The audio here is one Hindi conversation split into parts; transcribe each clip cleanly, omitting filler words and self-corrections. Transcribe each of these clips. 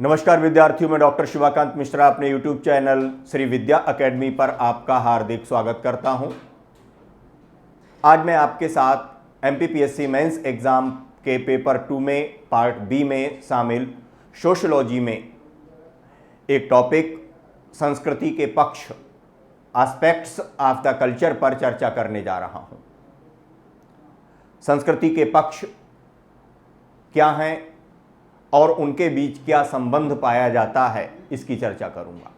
नमस्कार विद्यार्थियों, मैं डॉक्टर शिवाकांत मिश्रा अपने YouTube चैनल श्री विद्या अकेडमी पर आपका हार्दिक स्वागत करता हूं। आज मैं आपके साथ MPPSC मेंस एग्जाम के पेपर 2 में पार्ट बी में शामिल सोशियोलॉजी में एक टॉपिक संस्कृति के पक्ष एस्पेक्ट्स ऑफ द कल्चर पर चर्चा करने जा रहा हूं। संस्कृति के पक्ष क्या हैं और उनके बीच क्या संबंध पाया जाता है, इसकी चर्चा करूंगा।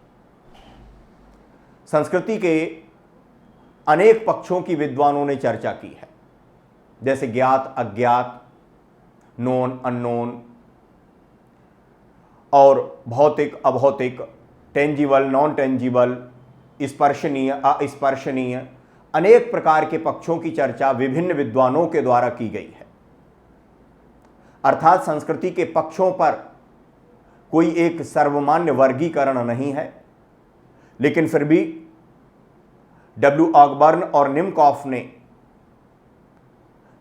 संस्कृति के अनेक पक्षों की विद्वानों ने चर्चा की है, जैसे ज्ञात, अज्ञात, नोन, अननोन और भौतिक, अभौतिक, टेंजिबल, नॉन टेंजिबल, स्पर्शनीय, अस्पर्शनीय, अनेक प्रकार के पक्षों की चर्चा विभिन्न विद्वानों के द्वारा की गई है। अर्थात संस्कृति के पक्षों पर कोई एक सर्वमान्य वर्गीकरण नहीं है, लेकिन फिर भी डब्ल्यू ऑकबर्न और निमकॉफ ने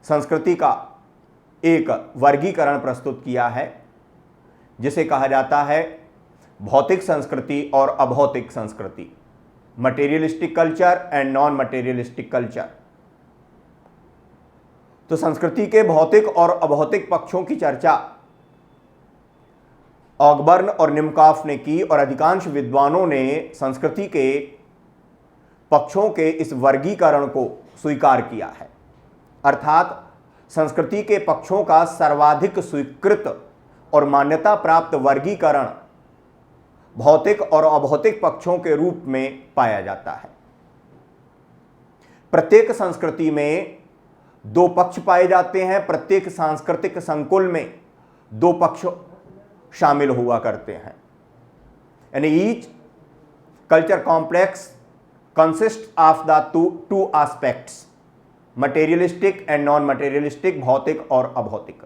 संस्कृति का एक वर्गीकरण प्रस्तुत किया है, जिसे कहा जाता है भौतिक संस्कृति और अभौतिक संस्कृति, materialistic culture and non materialistic culture. तो संस्कृति के भौतिक और अभौतिक पक्षों की चर्चा ऑकबर्न और निमकॉफ ने की और अधिकांश विद्वानों ने संस्कृति के पक्षों के इस वर्गीकरण को स्वीकार किया है। अर्थात संस्कृति के पक्षों का सर्वाधिक स्वीकृत और मान्यता प्राप्त वर्गीकरण भौतिक और अभौतिक पक्षों के रूप में पाया जाता है। प्रत्येक संस्कृति में दो पक्ष पाए जाते हैं। प्रत्येक सांस्कृतिक संकुल में दो पक्ष शामिल हुआ करते हैं, यानी each culture complex consist of the two aspects, materialistic and non materialistic, भौतिक और अभौतिक।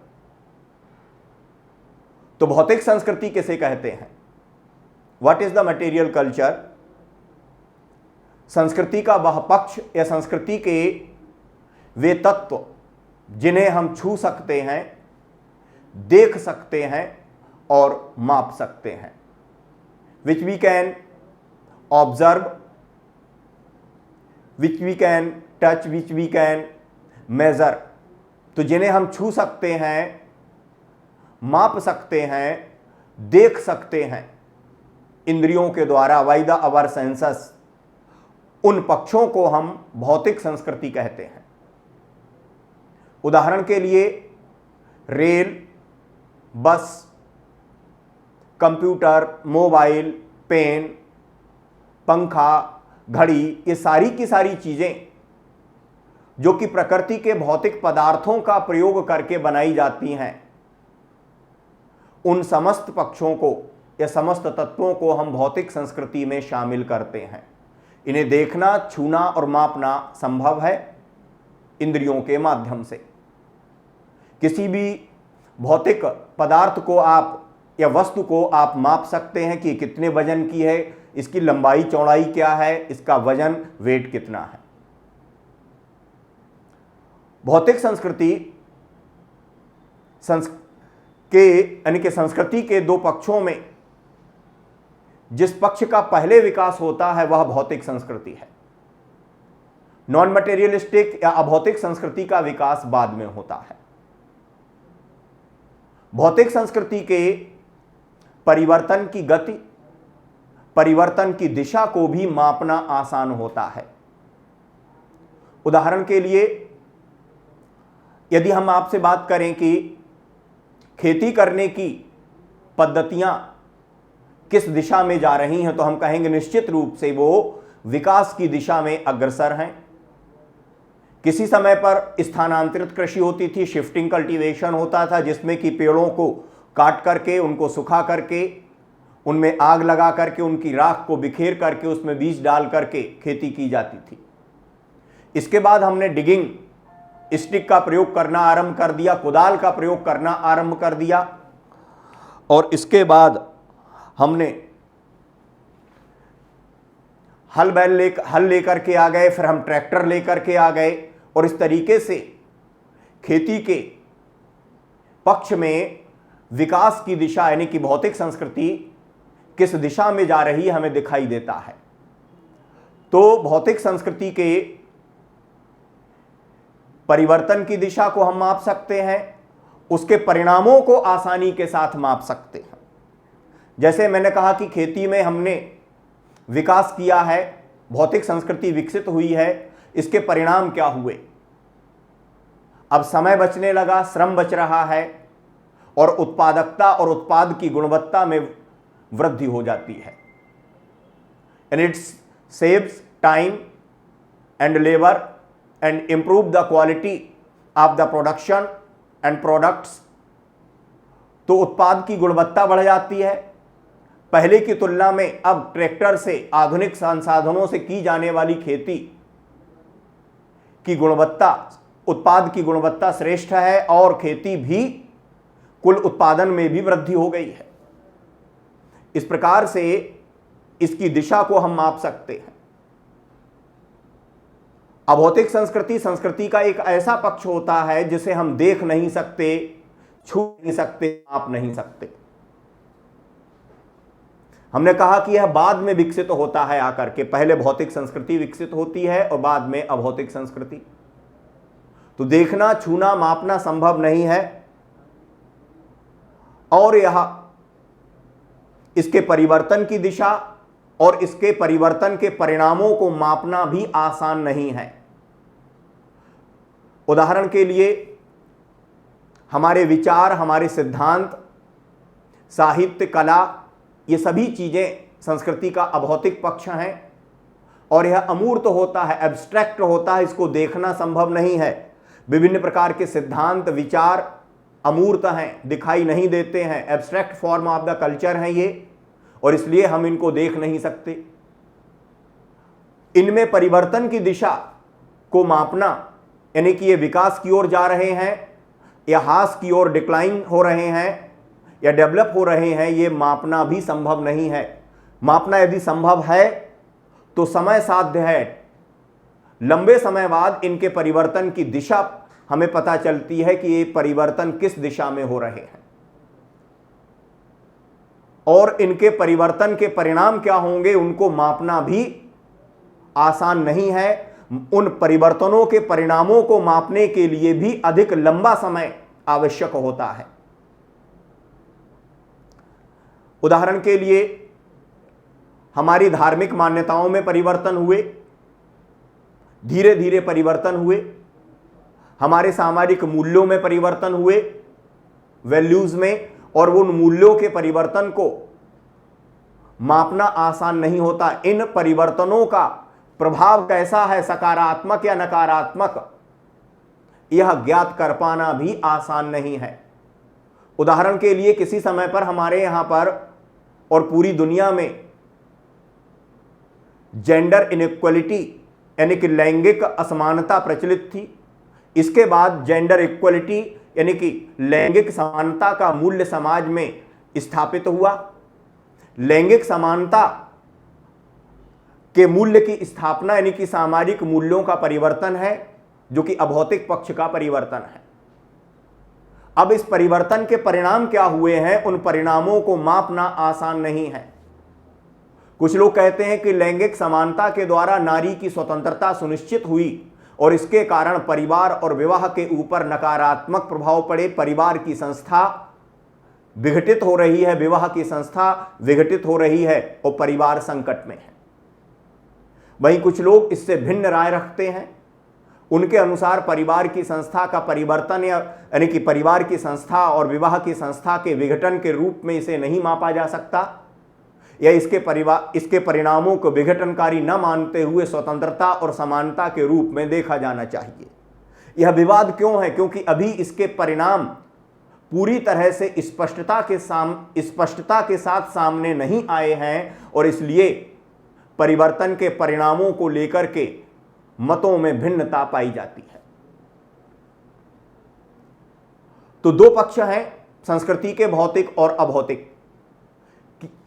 तो भौतिक संस्कृति किसे कहते हैं? What is the material culture? संस्कृति का वह पक्ष या संस्कृति के वे तत्व जिन्हें हम छू सकते हैं, देख सकते हैं और माप सकते हैं, which we can observe, which we can touch, which we can measure. तो जिन्हें हम छू सकते हैं, माप सकते हैं, देख सकते हैं इंद्रियों के द्वारा, बाय द आवर सेंसेस, उन पक्षों को हम भौतिक संस्कृति कहते हैं। उदाहरण के लिए रेल, बस, कंप्यूटर, मोबाइल, पेन, पंखा, घड़ी, ये सारी की सारी चीजें जो कि प्रकृति के भौतिक पदार्थों का प्रयोग करके बनाई जाती हैं, उन समस्त पक्षों को या समस्त तत्वों को हम भौतिक संस्कृति में शामिल करते हैं। इन्हें देखना, छूना और मापना संभव है इंद्रियों के माध्यम से। किसी भी भौतिक पदार्थ को आप या वस्तु को आप माप सकते हैं कि कितने वजन की है, इसकी लंबाई चौड़ाई क्या है, इसका वजन, वेट कितना है। भौतिक संस्कृति यानी कि संस्कृति के दो पक्षों में जिस पक्ष का पहले विकास होता है वह भौतिक संस्कृति है। नॉन मटेरियलिस्टिक या अभौतिक संस्कृति का विकास बाद में होता है। भौतिक संस्कृति के परिवर्तन की गति, परिवर्तन की दिशा को भी मापना आसान होता है। उदाहरण के लिए यदि हम आपसे बात करें कि खेती करने की पद्धतियां किस दिशा में जा रही हैं, तो हम कहेंगे निश्चित रूप से वो विकास की दिशा में अग्रसर हैं। किसी समय पर स्थानांतरित कृषि होती थी, शिफ्टिंग कल्टीवेशन होता था, जिसमें कि पेड़ों को काट करके, उनको सुखा करके, उनमें आग लगा करके, उनकी राख को बिखेर करके, उसमें बीज डाल करके खेती की जाती थी। इसके बाद हमने डिगिंग, स्टिक का प्रयोग करना आरंभ कर दिया, कुदाल का प्रयोग करना आरंभ कर दिया, और इसके बाद हमने हल लेकर के आ गए, फिर हम ट्रैक्टर लेकर के आ गए, और इस तरीके से खेती के पक्ष में विकास की दिशा यानी कि भौतिक संस्कृति किस दिशा में जा रही है हमें दिखाई देता है। तो भौतिक संस्कृति के परिवर्तन की दिशा को हम माप सकते हैं, उसके परिणामों को आसानी के साथ माप सकते हैं। जैसे मैंने कहा कि खेती में हमने विकास किया है, भौतिक संस्कृति विकसित हुई है, इसके परिणाम क्या हुए? अब समय बचने लगा, श्रम बच रहा है और उत्पादकता और उत्पाद की गुणवत्ता में वृद्धि हो जाती है। And it saves time and labour and improve the quality of the production and products। तो उत्पाद की गुणवत्ता बढ़ जाती है। पहले की तुलना में अब ट्रैक्टर से, आधुनिक संसाधनों से की जाने वाली खेती की गुणवत्ता, उत्पाद की गुणवत्ता श्रेष्ठ है और खेती भी कुल उत्पादन में भी वृद्धि हो गई है। इस प्रकार से इसकी दिशा को हम माप सकते हैं। अभौतिक संस्कृति संस्कृति का एक ऐसा पक्ष होता है जिसे हम देख नहीं सकते, छू नहीं सकते, माप नहीं सकते। हमने कहा कि यह बाद में विकसित होता है आकर के, पहले भौतिक संस्कृति विकसित होती है और बाद में अभौतिक संस्कृति। तो देखना, छूना, मापना संभव नहीं है और यह इसके परिवर्तन की दिशा और इसके परिवर्तन के परिणामों को मापना भी आसान नहीं है। उदाहरण के लिए हमारे विचार, हमारे सिद्धांत, साहित्य, कला, ये सभी चीजें संस्कृति का अभौतिक पक्ष हैं और यह अमूर्त होता है, एब्स्ट्रैक्ट होता है, इसको देखना संभव नहीं है। विभिन्न प्रकार के सिद्धांत, विचार अमूर्त हैं, दिखाई नहीं देते हैं, abstract form of the culture हैं ये, और इसलिए हम इनको देख नहीं सकते। इनमें परिवर्तन की दिशा को मापना, यानी कि ये विकास की ओर जा रहे हैं या ह्रास की ओर, डिक्लाइन हो रहे हैं या डेवलप हो रहे हैं, ये मापना भी संभव नहीं है। मापना यदि संभव है तो समय साध्य है। लंबे समय बाद इनके परिवर्तन की दिशा हमें पता चलती है कि ये परिवर्तन किस दिशा में हो रहे हैं और इनके परिवर्तन के परिणाम क्या होंगे, उनको मापना भी आसान नहीं है। उन परिवर्तनों के परिणामों को मापने के लिए भी अधिक लंबा समय आवश्यक होता है। उदाहरण के लिए हमारी धार्मिक मान्यताओं में परिवर्तन हुए, धीरे धीरे परिवर्तन हुए, हमारे सामाजिक मूल्यों में परिवर्तन हुए, वैल्यूज में, और उन मूल्यों के परिवर्तन को मापना आसान नहीं होता। इन परिवर्तनों का प्रभाव कैसा है, सकारात्मक या नकारात्मक, यह ज्ञात कर पाना भी आसान नहीं है। उदाहरण के लिए किसी समय पर हमारे यहां पर और पूरी दुनिया में जेंडर इनइक्वलिटी यानी कि लैंगिक असमानता प्रचलित थी। इसके बाद जेंडर इक्वलिटी यानी कि लैंगिक समानता का मूल्य समाज में स्थापित हुआ। लैंगिक समानता के मूल्य की स्थापना यानी कि सामाजिक मूल्यों का परिवर्तन है, जो कि अभौतिक पक्ष का परिवर्तन है। अब इस परिवर्तन के परिणाम क्या हुए हैं, उन परिणामों को मापना आसान नहीं है। कुछ लोग कहते हैं कि लैंगिक समानता के द्वारा नारी की स्वतंत्रता सुनिश्चित हुई और इसके कारण परिवार और विवाह के ऊपर नकारात्मक प्रभाव पड़े, परिवार की संस्था विघटित हो रही है, विवाह की संस्था विघटित हो रही है और परिवार संकट में है। वहीं कुछ लोग इससे भिन्न राय रखते हैं। उनके अनुसार परिवार की संस्था का परिवर्तन यानी कि परिवार की संस्था और विवाह की संस्था के विघटन के रूप में इसे नहीं मापा जा सकता, या इसके परिणामों को विघटनकारी न मानते हुए स्वतंत्रता और समानता के रूप में देखा जाना चाहिए। यह विवाद क्यों है? क्योंकि अभी इसके परिणाम पूरी तरह से स्पष्टता के साथ सामने नहीं आए हैं और इसलिए परिवर्तन के परिणामों को लेकर के मतों में भिन्नता पाई जाती है। तो दो पक्ष हैं संस्कृति के, भौतिक और अभौतिक।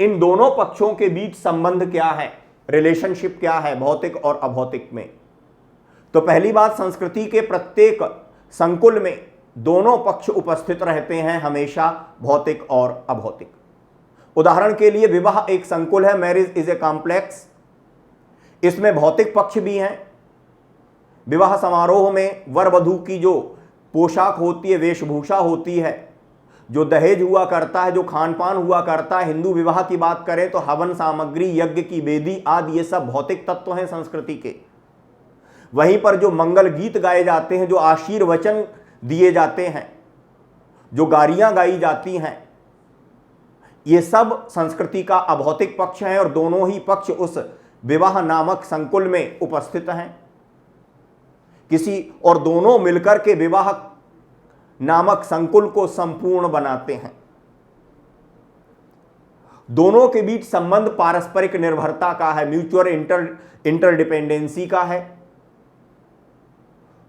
इन दोनों पक्षों के बीच संबंध क्या है, रिलेशनशिप क्या है भौतिक और अभौतिक में? तो पहली बात, संस्कृति के प्रत्येक संकुल में दोनों पक्ष उपस्थित रहते हैं हमेशा, भौतिक और अभौतिक। उदाहरण के लिए विवाह एक संकुल है, मैरिज इज ए कॉम्प्लेक्स। इसमें भौतिक पक्ष भी हैं। विवाह समारोह में वर वधू की जो पोशाक होती है, वेशभूषा होती है, जो दहेज हुआ करता है, जो खान पान हुआ करता है, हिंदू विवाह की बात करें तो हवन सामग्री, यज्ञ की वेदी आदि, ये सब भौतिक तत्व हैं संस्कृति के। वहीं पर जो मंगल गीत गाए जाते हैं, जो आशीर्वचन दिए जाते हैं, जो गारियां गाई जाती हैं, ये सब संस्कृति का अभौतिक पक्ष है और दोनों ही पक्ष उस विवाह नामक संकुल में उपस्थित हैं किसी, और दोनों मिलकर के विवाह नामक संकुल को संपूर्ण बनाते हैं। दोनों के बीच संबंध पारस्परिक निर्भरता का है, म्यूचुअल इंटरडिपेंडेंसी का है।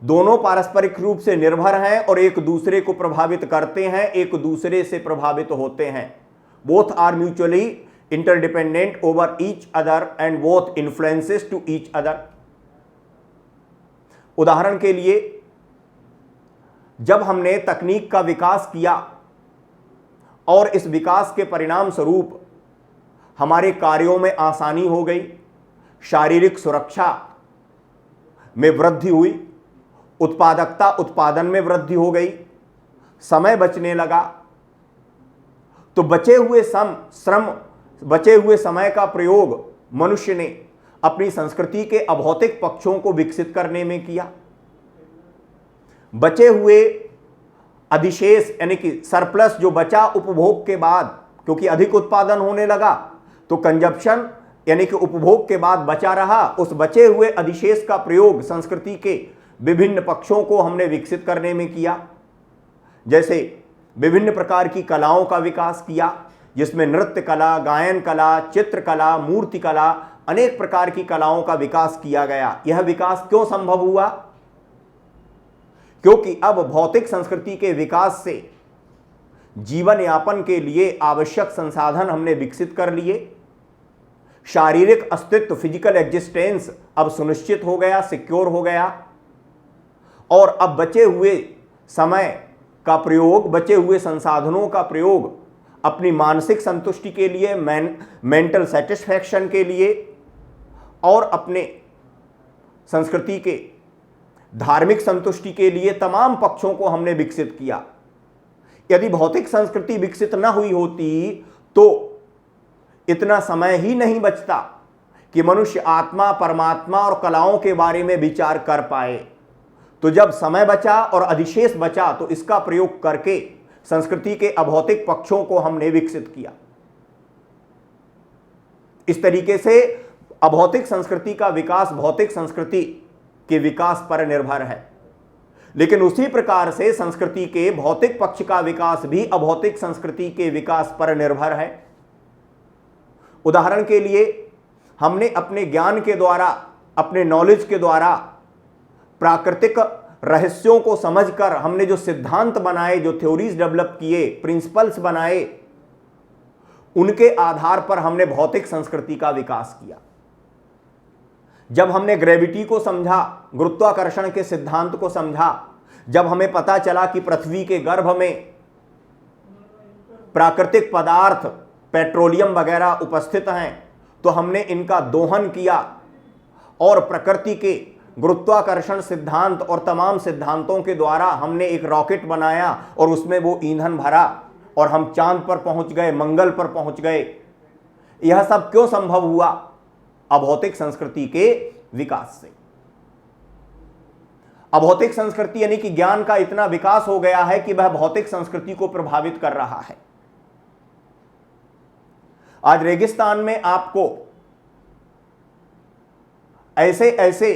दोनों पारस्परिक रूप से निर्भर हैं और एक दूसरे को प्रभावित करते हैं, एक दूसरे से प्रभावित होते हैं। Both are mutually interdependent over each other and both influences to each other. उदाहरण के लिए, जब हमने तकनीक का विकास किया और इस विकास के परिणाम स्वरूप हमारे कार्यों में आसानी हो गई, शारीरिक सुरक्षा में वृद्धि हुई, उत्पादकता उत्पादन में वृद्धि हो गई, समय बचने लगा, तो बचे हुए समय का प्रयोग मनुष्य ने अपनी संस्कृति के अभौतिक पक्षों को विकसित करने में किया। बचे हुए अधिशेष यानी कि सरप्लस जो बचा उपभोग के बाद, क्योंकि अधिक उत्पादन होने लगा तो कंजप्शन यानी कि उपभोग के बाद बचा रहा, उस बचे हुए अधिशेष का प्रयोग संस्कृति के विभिन्न पक्षों को हमने विकसित करने में किया। जैसे विभिन्न प्रकार की कलाओं का विकास किया, जिसमें नृत्य कला, गायन कला, चित्रकला, मूर्ति कला, अनेक प्रकार की कलाओं का विकास किया गया। यह विकास क्यों संभव हुआ? क्योंकि अब भौतिक संस्कृति के विकास से जीवन यापन के लिए आवश्यक संसाधन हमने विकसित कर लिए। शारीरिक अस्तित्व, फिजिकल एग्जिस्टेंस अब सुनिश्चित हो गया, सिक्योर हो गया, और अब बचे हुए समय का प्रयोग, बचे हुए संसाधनों का प्रयोग अपनी मानसिक संतुष्टि के लिए, मेंटल सेटिस्फैक्शन के लिए, और अपने संस्कृति के धार्मिक संतुष्टि के लिए तमाम पक्षों को हमने विकसित किया। यदि भौतिक संस्कृति विकसित न हुई होती तो इतना समय ही नहीं बचता कि मनुष्य आत्मा, परमात्मा और कलाओं के बारे में विचार कर पाए। तो जब समय बचा और अधिशेष बचा तो इसका प्रयोग करके संस्कृति के अभौतिक पक्षों को हमने विकसित किया। इस तरीके से अभौतिक संस्कृति का विकास भौतिक संस्कृति के विकास पर निर्भर है, लेकिन उसी प्रकार से संस्कृति के भौतिक पक्ष का विकास भी अभौतिक संस्कृति के विकास पर निर्भर है। उदाहरण के लिए, हमने अपने ज्ञान के द्वारा, अपने नॉलेज के द्वारा प्राकृतिक रहस्यों को समझकर हमने जो सिद्धांत बनाए, जो थ्योरीज डेवलप किए, प्रिंसिपल्स बनाए, उनके आधार पर हमने भौतिक संस्कृति का विकास किया। जब हमने ग्रेविटी को समझा, गुरुत्वाकर्षण के सिद्धांत को समझा, जब हमें पता चला कि पृथ्वी के गर्भ में प्राकृतिक पदार्थ, पेट्रोलियम वगैरह उपस्थित हैं, तो हमने इनका दोहन किया और प्रकृति के गुरुत्वाकर्षण सिद्धांत और तमाम सिद्धांतों के द्वारा हमने एक रॉकेट बनाया और उसमें वो ईंधन भरा और हम चांद पर पहुंच गए, मंगल पर पहुंच गए। यह सब क्यों संभव हुआ? अभौतिक संस्कृति के विकास से। अभौतिक संस्कृति यानी कि ज्ञान का इतना विकास हो गया है कि वह भौतिक संस्कृति को प्रभावित कर रहा है। आज रेगिस्तान में आपको ऐसे ऐसे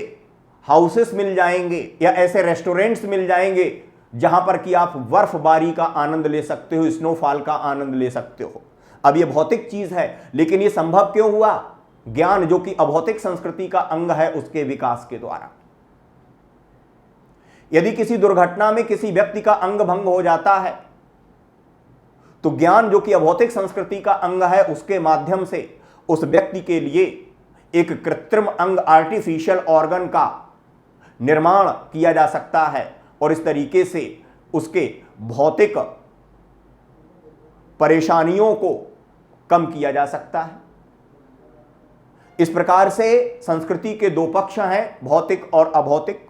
हाउसेस मिल जाएंगे या ऐसे रेस्टोरेंट्स मिल जाएंगे जहां पर कि आप बर्फबारी का आनंद ले सकते हो, स्नोफॉल का आनंद ले सकते हो। अब यह भौतिक चीज है, लेकिन यह संभव क्यों हुआ? ज्ञान जो कि अभौतिक संस्कृति का अंग है, उसके विकास के द्वारा। यदि किसी दुर्घटना में किसी व्यक्ति का अंग भंग हो जाता है तो ज्ञान जो कि अभौतिक संस्कृति का अंग है, उसके माध्यम से उस व्यक्ति के लिए एक कृत्रिम अंग, आर्टिफिशियल ऑर्गन का निर्माण किया जा सकता है और इस तरीके से उसके भौतिक परेशानियों को कम किया जा सकता है। इस प्रकार से संस्कृति के दो पक्ष हैं, भौतिक और अभौतिक।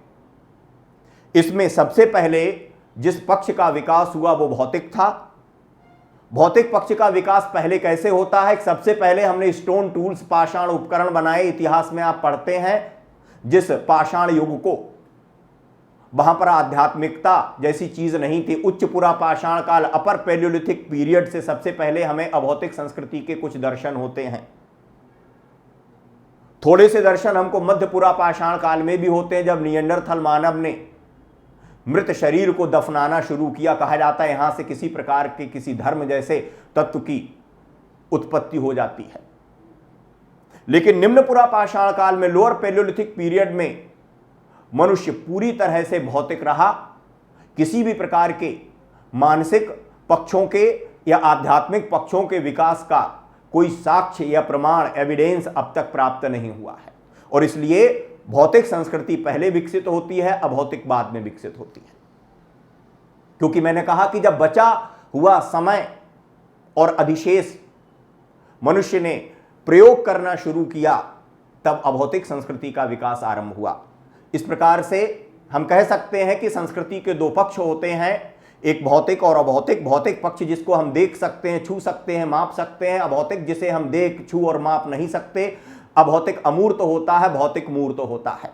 इसमें सबसे पहले जिस पक्ष का विकास हुआ वो भौतिक था। भौतिक पक्ष का विकास पहले कैसे होता है? सबसे पहले हमने स्टोन टूल्स, पाषाण उपकरण बनाए। इतिहास में आप पढ़ते हैं जिस पाषाण युग को, वहां पर आध्यात्मिकता जैसी चीज नहीं थी। उच्च पुरा पाषाण काल, अपर पैलियोलिथिक पीरियड से सबसे पहले हमें अभौतिक संस्कृति के कुछ दर्शन होते हैं। थोड़े से दर्शन हमको मध्य पुरा पाषाण काल में भी होते हैं, जब निएंडरथल मानव ने मृत शरीर को दफनाना शुरू किया। कहा जाता है यहां से किसी प्रकार के किसी धर्म जैसे तत्व की उत्पत्ति हो जाती है। लेकिन निम्न पुरा पाषाण काल में, लोअर पैलियोलिथिक पीरियड में, मनुष्य पूरी तरह से भौतिक रहा। किसी भी प्रकार के मानसिक पक्षों के या आध्यात्मिक पक्षों के विकास का कोई साक्ष्य या प्रमाण, एविडेंस अब तक प्राप्त नहीं हुआ है। और इसलिए भौतिक संस्कृति पहले विकसित होती है, अभौतिक बाद में विकसित होती है। क्योंकि मैंने कहा कि जब बचा हुआ समय और अधिशेष मनुष्य ने प्रयोग करना शुरू किया, तब अभौतिक संस्कृति का विकास आरंभ हुआ। इस प्रकार से हम कह सकते हैं कि संस्कृति के दो पक्ष होते हैं, एक भौतिक और अभौतिक। भौतिक पक्ष जिसको हम देख सकते हैं, छू सकते हैं, माप सकते हैं। अभौतिक जिसे हम देख, छू और माप नहीं सकते। अभौतिक अमूर्त होता है, भौतिक मूर्त होता है।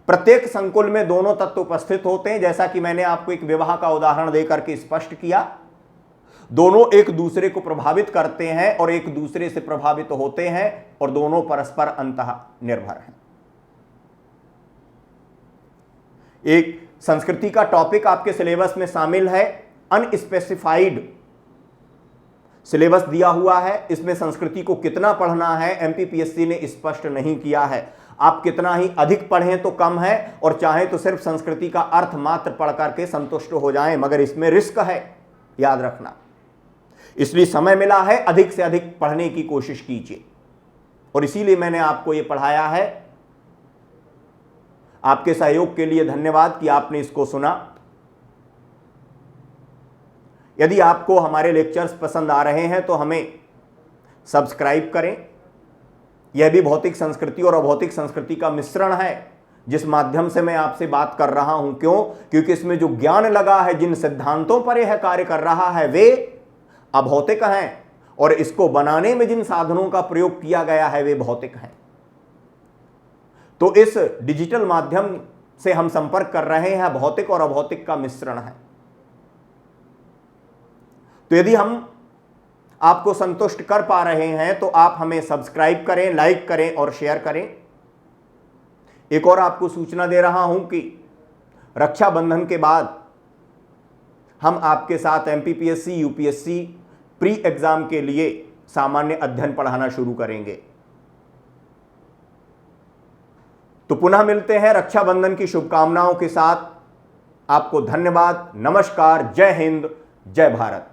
प्रत्येक संकुल में दोनों तत्व उपस्थित होते हैं, जैसा कि मैंने आपको एक विवाह का उदाहरण देकर के स्पष्ट किया। दोनों एक दूसरे को प्रभावित करते हैं और एक दूसरे से प्रभावित होते हैं, और दोनों परस्पर अंतः निर्भर हैं। एक संस्कृति का टॉपिक आपके सिलेबस में शामिल है, अनस्पेसिफाइड सिलेबस दिया हुआ है। इसमें संस्कृति को कितना पढ़ना है एमपीपीएससी ने स्पष्ट नहीं किया है। आप कितना ही अधिक पढ़ें तो कम है, और चाहें तो सिर्फ संस्कृति का अर्थ मात्र पढ़ करके संतुष्ट हो जाएं, मगर इसमें रिस्क है, याद रखना। इसलिए समय मिला है, अधिक से अधिक पढ़ने की कोशिश कीजिए, और इसीलिए मैंने आपको यह पढ़ाया है। आपके सहयोग के लिए धन्यवाद कि आपने इसको सुना। यदि आपको हमारे लेक्चर्स पसंद आ रहे हैं तो हमें सब्सक्राइब करें। यह भी भौतिक संस्कृति और अभौतिक संस्कृति का मिश्रण है, जिस माध्यम से मैं आपसे बात कर रहा हूं। क्यों? क्योंकि इसमें जो ज्ञान लगा है, जिन सिद्धांतों पर यह कार्य कर रहा है, वे अभौतिक हैं, और इसको बनाने में जिन साधनों का प्रयोग किया गया है वे भौतिक हैं। तो इस डिजिटल माध्यम से हम संपर्क कर रहे हैं, भौतिक और अभौतिक का मिश्रण है। तो यदि हम आपको संतुष्ट कर पा रहे हैं तो आप हमें सब्सक्राइब करें, लाइक करें और शेयर करें। एक और आपको सूचना दे रहा हूं कि रक्षाबंधन के बाद हम आपके साथ एमपीपीएससी, यूपीएससी प्री एग्जाम के लिए सामान्य अध्ययन पढ़ाना शुरू करेंगे। तो पुनः मिलते हैं रक्षाबंधन की शुभकामनाओं के साथ। आपको धन्यवाद, नमस्कार, जय हिंद, जय भारत।